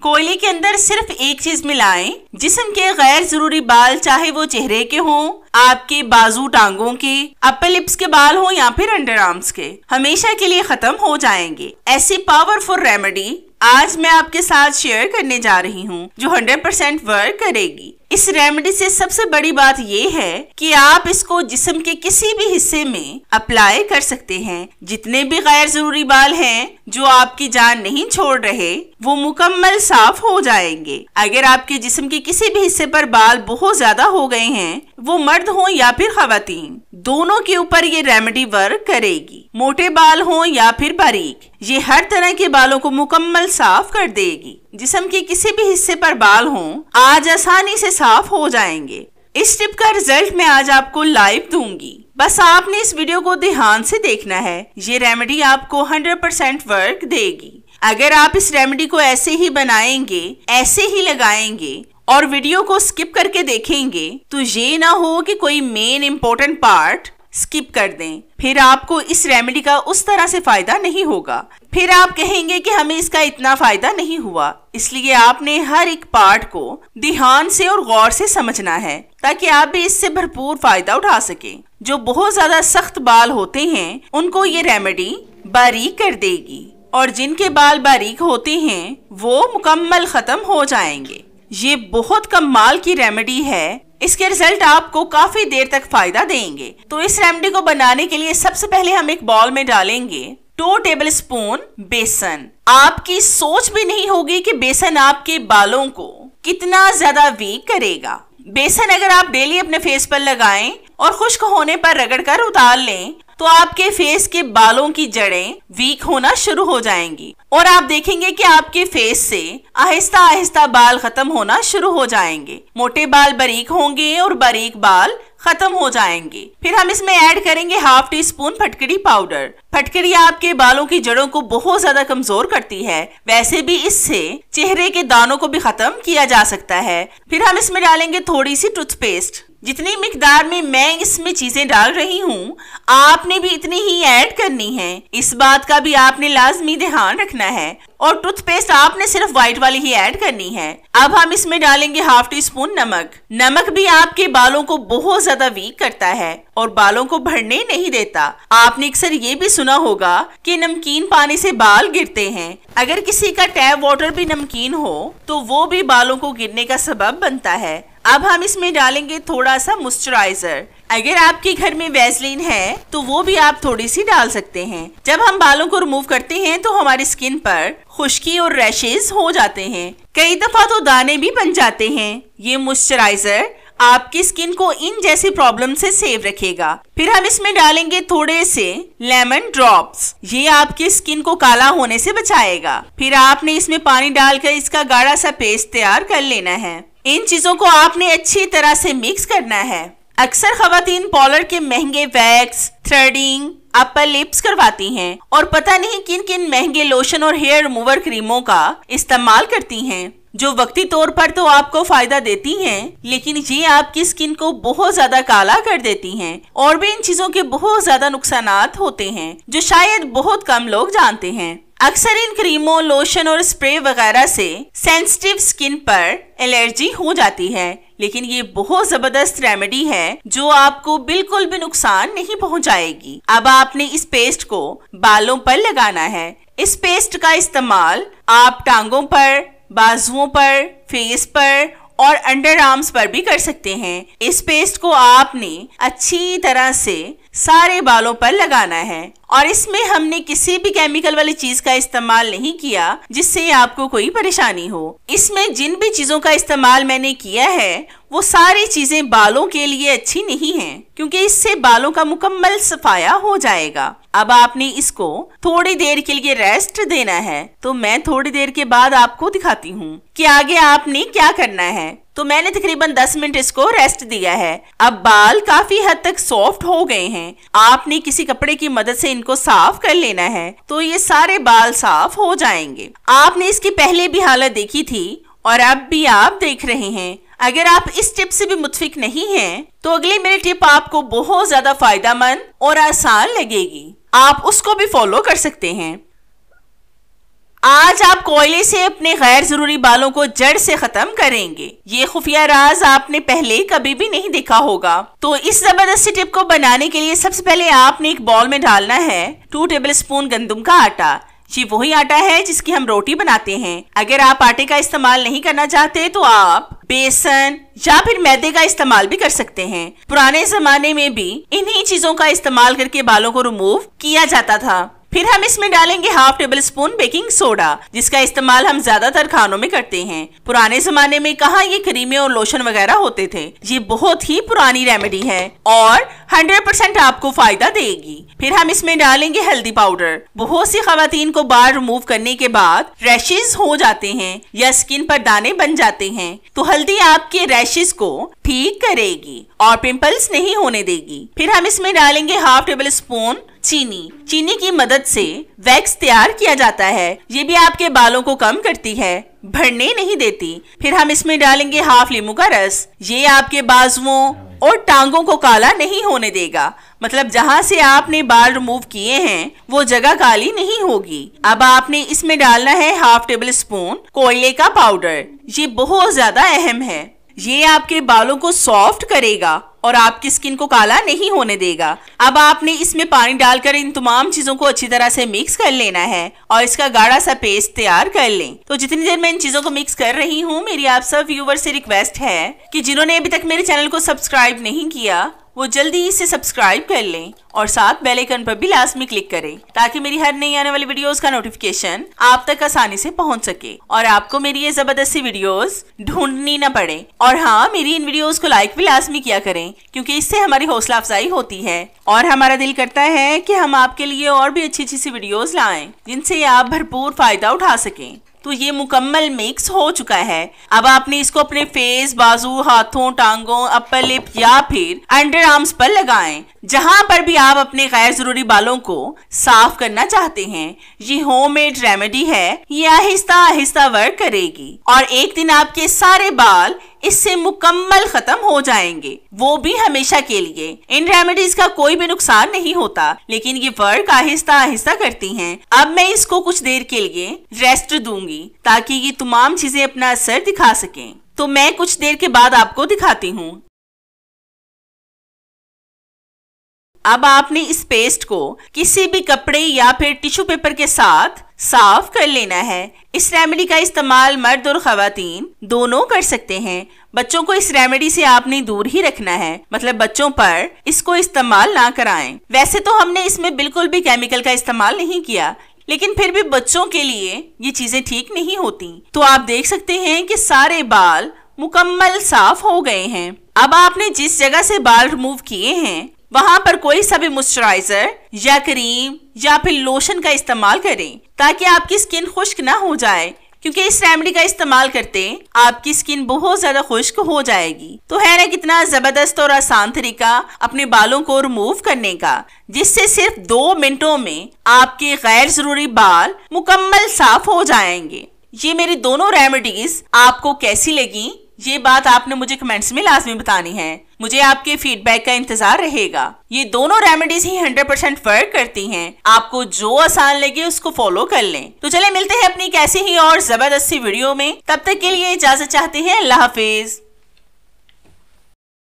कोयले के अंदर सिर्फ एक चीज मिलाएं, जिस्म के गैर जरूरी बाल, चाहे वो चेहरे के हों, आपके बाजू टांगों के, अपर लिप्स के बाल हो या फिर अंडर आर्म्स के, हमेशा के लिए खत्म हो जाएंगे। ऐसी पावरफुल रेमेडी आज मैं आपके साथ शेयर करने जा रही हूँ जो 100% वर्क करेगी। इस रेमेडी से सबसे बड़ी बात ये है कि आप इसको जिस्म के किसी भी हिस्से में अप्लाई कर सकते हैं। जितने भी गैर जरूरी बाल हैं जो आपकी जान नहीं छोड़ रहे, वो मुकम्मल साफ हो जाएंगे। अगर आपके जिस्म के किसी भी हिस्से पर बाल बहुत ज्यादा हो गए हैं, वो मर्द हो या फिर खवातीन, दोनों के ऊपर ये रेमेडी वर्क करेगी। मोटे बाल हो या फिर बारीक, ये हर तरह के बालों को मुकम्मल साफ कर देगी। जिस्म के किसी भी हिस्से पर बाल हों, आज आसानी से साफ हो जाएंगे। इस टिप का रिजल्ट मैं आज आपको लाइव दूंगी, बस आपने इस वीडियो को ध्यान से देखना है। ये रेमेडी आपको 100% वर्क देगी। अगर आप इस रेमेडी को ऐसे ही बनाएंगे, ऐसे ही लगाएंगे और वीडियो को स्किप करके देखेंगे, तो ये ना हो कि कोई मेन इंपॉर्टेंट पार्ट स्किप कर दें, फिर आपको इस रेमेडी का उस तरह से फायदा नहीं होगा। फिर आप कहेंगे कि हमें इसका इतना फायदा नहीं हुआ। इसलिए आपने हर एक पार्ट को ध्यान से और गौर से समझना है, ताकि आप भी इससे भरपूर फायदा उठा सकें। जो बहुत ज्यादा सख्त बाल होते हैं, उनको ये रेमेडी बारीक कर देगी, और जिनके बाल बारीक होते हैं वो मुकम्मल खत्म हो जाएंगे। ये बहुत कमाल की रेमेडी है। इसके रिजल्ट आपको काफी देर तक फायदा देंगे। तो इस रेमेडी को बनाने के लिए सबसे पहले हम एक बाउल में डालेंगे 2 टेबलस्पून बेसन। आपकी सोच भी नहीं होगी कि बेसन आपके बालों को कितना ज्यादा वीक करेगा। बेसन अगर आप डेली अपने फेस पर लगाएं और खुश्क होने पर रगड़ कर उतार लें, तो आपके फेस के बालों की जड़ें वीक होना शुरू हो जाएंगी और आप देखेंगे कि आपके फेस से आहिस्ता आहिस्ता बाल खत्म होना शुरू हो जाएंगे। मोटे बाल बारीक होंगे और बारीक बाल खत्म हो जाएंगे। फिर हम इसमें ऐड करेंगे 1/2 टीस्पून फटकरी पाउडर। फटकरी आपके बालों की जड़ों को बहुत ज्यादा कमजोर करती है। वैसे भी इससे चेहरे के दानों को भी खत्म किया जा सकता है। फिर हम इसमें डालेंगे थोड़ी सी टूथपेस्ट। जितनी मिकदार में मैं इसमें चीजें डाल रही हूँ, आपने भी इतनी ही ऐड करनी है। इस बात का भी आपने लाजमी ध्यान रखना है। और टूथपेस्ट आपने सिर्फ व्हाइट वाली ही ऐड करनी है। अब हम इसमें डालेंगे 1/2 टीस्पून नमक। नमक भी आपके बालों को बहुत ज्यादा वीक करता है और बालों को बढ़ने नहीं देता। आपने अक्सर ये भी सुना होगा कि नमकीन पानी से बाल गिरते हैं। अगर किसी का टैप वाटर भी नमकीन हो, तो वो भी बालों को गिरने का सबब बनता है। अब हम इसमें डालेंगे थोड़ा सा मॉइस्चराइजर। अगर आपके घर में वैसलीन है तो वो भी आप थोड़ी सी डाल सकते हैं। जब हम बालों को रिमूव करते हैं तो हमारी स्किन पर खुश्की और रैशेज हो जाते हैं, कई दफा तो दाने भी बन जाते हैं। ये मॉइस्चराइजर आपकी स्किन को इन जैसी प्रॉब्लम से सेव रखेगा। फिर हम इसमें डालेंगे थोड़े से लेमन ड्रॉप्स। ये आपकी स्किन को काला होने से बचाएगा। फिर आपने इसमें पानी डालकर इसका गाढ़ा सा पेस्ट तैयार कर लेना है। इन चीजों को आपने अच्छी तरह से मिक्स करना है। अक्सर खवातीन पार्लर के महंगे वैक्स, थ्रेडिंग, अपर लिप्स करवाती हैं और पता नहीं किन किन महंगे लोशन और हेयर रिमूवर क्रीमों का इस्तेमाल करती हैं, जो वक्ती तौर पर तो आपको फायदा देती हैं, लेकिन ये आपकी स्किन को बहुत ज्यादा काला कर देती हैं। और भी इन चीजों के बहुत ज्यादा नुकसानात होते हैं जो शायद बहुत कम लोग जानते हैं। अक्सर इन क्रीमों, लोशन और स्प्रे वगैरह से सेंसिटिव स्किन पर एलर्जी हो जाती है, लेकिन ये बहुत जबरदस्त रेमेडी है जो आपको बिल्कुल भी नुकसान नहीं पहुंचाएगी। अब आपने इस पेस्ट को बालों पर लगाना है। इस पेस्ट का इस्तेमाल आप टांगों पर, बाजुओं पर, फेस पर और अंडर आर्म्स पर भी कर सकते हैं। इस पेस्ट को आपने अच्छी तरह से सारे बालों पर लगाना है और इसमें हमने किसी भी केमिकल वाली चीज का इस्तेमाल नहीं किया जिससे आपको कोई परेशानी हो। इसमें जिन भी चीजों का इस्तेमाल मैंने किया है वो सारी चीजें बालों के लिए अच्छी नहीं हैं, क्योंकि इससे बालों का मुकम्मल सफाया हो जाएगा। अब आपने इसको थोड़ी देर के लिए रेस्ट देना है, तो मैं थोड़ी देर के बाद आपको दिखाती हूँ कि आगे आपने क्या करना है। तो मैंने तकरीबन 10 मिनट इसको रेस्ट दिया है। अब बाल काफी हद तक सॉफ्ट हो गए हैं। आपने किसी कपड़े की मदद से इनको साफ कर लेना है, तो ये सारे बाल साफ हो जाएंगे। आपने इसकी पहले भी हालत देखी थी और अब भी आप देख रहे हैं। अगर आप इस टिप से भी मुतफिक नहीं हैं, तो अगली मेरी टिप आपको बहुत ज्यादा फायदेमंद और आसान लगेगी। आप उसको भी फॉलो कर सकते हैं। आज आप कोयले से अपने गैर जरूरी बालों को जड़ से खत्म करेंगे। ये खुफिया राज आपने पहले कभी भी नहीं देखा होगा। तो इस जबरदस्ती टिप को बनाने के लिए सबसे पहले आपने एक बाउल में डालना है 2 टेबलस्पून गंदम का आटा। ये वही आटा है जिसकी हम रोटी बनाते हैं। अगर आप आटे का इस्तेमाल नहीं करना चाहते तो आप बेसन या फिर मैदे का इस्तेमाल भी कर सकते हैं। पुराने जमाने में भी इन्हीं चीजों का इस्तेमाल करके बालों को रिमूव किया जाता था। फिर हम इसमें डालेंगे 1/2 टेबलस्पून बेकिंग सोडा, जिसका इस्तेमाल हम ज्यादातर खानों में करते हैं। पुराने जमाने में कहाँ ये क्रीमें और लोशन वगैरह होते थे। ये बहुत ही पुरानी रेमेडी है और 100% आपको फायदा देगी। फिर हम इसमें डालेंगे हल्दी पाउडर। बहुत सी खवातीन को बाल रिमूव करने के बाद रैशेज हो जाते हैं या स्किन पर दाने बन जाते हैं, तो हल्दी आपके रैशेज को ठीक करेगी और पिंपल्स नहीं होने देगी। फिर हम इसमें डालेंगे 1/2 टेबलस्पून चीनी की मदद से वैक्स तैयार किया जाता है। ये भी आपके बालों को कम करती है, भरने नहीं देती। फिर हम इसमें डालेंगे 1/2 नींबू का रस। ये आपके बाजुओं और टांगों को काला नहीं होने देगा। मतलब जहाँ से आपने बाल रिमूव किए हैं वो जगह काली नहीं होगी। अब आपने इसमें डालना है 1/2 टेबलस्पून कोयले का पाउडर। ये बहुत ज्यादा अहम है। ये आपके बालों को सॉफ्ट करेगा और आपकी स्किन को काला नहीं होने देगा। अब आपने इसमें पानी डालकर इन तमाम चीजों को अच्छी तरह से मिक्स कर लेना है और इसका गाढ़ा सा पेस्ट तैयार कर लें। तो जितनी देर मैं इन चीजों को मिक्स कर रही हूँ, मेरी आप सब व्यूवर से रिक्वेस्ट है कि जिन्होंने अभी तक मेरे चैनल को सब्सक्राइब नहीं किया वो जल्दी इसे सब्सक्राइब कर लें और साथ बेल आइकन पर भी लाजमी क्लिक करें, ताकि मेरी हर नई आने वाली वीडियोस का नोटिफिकेशन आप तक आसानी से पहुंच सके और आपको मेरी ये जबरदस्ती वीडियोस ढूंढनी न पड़े। और हाँ, मेरी इन वीडियोस को लाइक भी लाजमी किया करें, क्योंकि इससे हमारी हौसला अफजाई होती है और हमारा दिल करता है कि हम आपके लिए और भी अच्छी अच्छी सी वीडियोस लाएं जिनसे आप भरपूर फायदा उठा सकें। तो ये मुकम्मल मिक्स हो चुका है। अब आपने इसको अपने फेस, बाजू, हाथों, टांगों, अपर लिप या फिर अंडर आर्म्स पर लगाएं। जहां पर भी आप अपने गैर जरूरी बालों को साफ करना चाहते हैं, ये होममेड रेमेडी है। ये आहिस्ता आहिस्ता वर्क करेगी और एक दिन आपके सारे बाल इससे मुकम्मल खत्म हो जाएंगे, वो भी हमेशा के लिए। इन रेमेडीज का कोई भी नुकसान नहीं होता, लेकिन ये वर्क आहिस्ता आहिस्ता करती हैं। अब मैं इसको कुछ देर के लिए रेस्ट दूंगी ताकि ये तमाम चीजें अपना असर दिखा सकें। तो मैं कुछ देर के बाद आपको दिखाती हूँ। अब आपने इस पेस्ट को किसी भी कपड़े या फिर टिश्यू पेपर के साथ साफ कर लेना है। इस रेमेडी का इस्तेमाल मर्द और खवातीन दोनों कर सकते हैं। बच्चों को इस रेमेडी से आपने दूर ही रखना है, मतलब बच्चों पर इसको इस्तेमाल ना कराएं। वैसे तो हमने इसमें बिल्कुल भी केमिकल का इस्तेमाल नहीं किया, लेकिन फिर भी बच्चों के लिए ये चीजें ठीक नहीं होती। तो आप देख सकते हैं कि सारे बाल मुकम्मल साफ हो गए हैं। अब आपने जिस जगह से बाल रिमूव किए हैं वहां पर कोई सा भी मॉइस्चराइजर या क्रीम या फिर लोशन का इस्तेमाल करें, ताकि आपकी स्किन खुश्क ना हो जाए, क्योंकि इस रेमेडी का इस्तेमाल करते आपकी स्किन बहुत ज्यादा खुश्क हो जाएगी। तो है ना कितना जबरदस्त और आसान तरीका अपने बालों को रिमूव करने का, जिससे सिर्फ 2 मिनटों में आपके गैर जरूरी बाल मुकम्मल साफ हो जाएंगे। ये मेरी दोनों रेमेडीज आपको कैसी लगी, ये बात आपने मुझे कमेंट्स में लाजमी बतानी है। मुझे आपके फीडबैक का इंतजार रहेगा। ये दोनों रेमेडीज ही 100% वर्क करती हैं। आपको जो आसान लगे उसको फॉलो कर लें। तो चले मिलते हैं अपनी कैसी ही और जबरदस्ती वीडियो में। तब तक के लिए इजाजत चाहते हैं। अल्लाह हाफिज।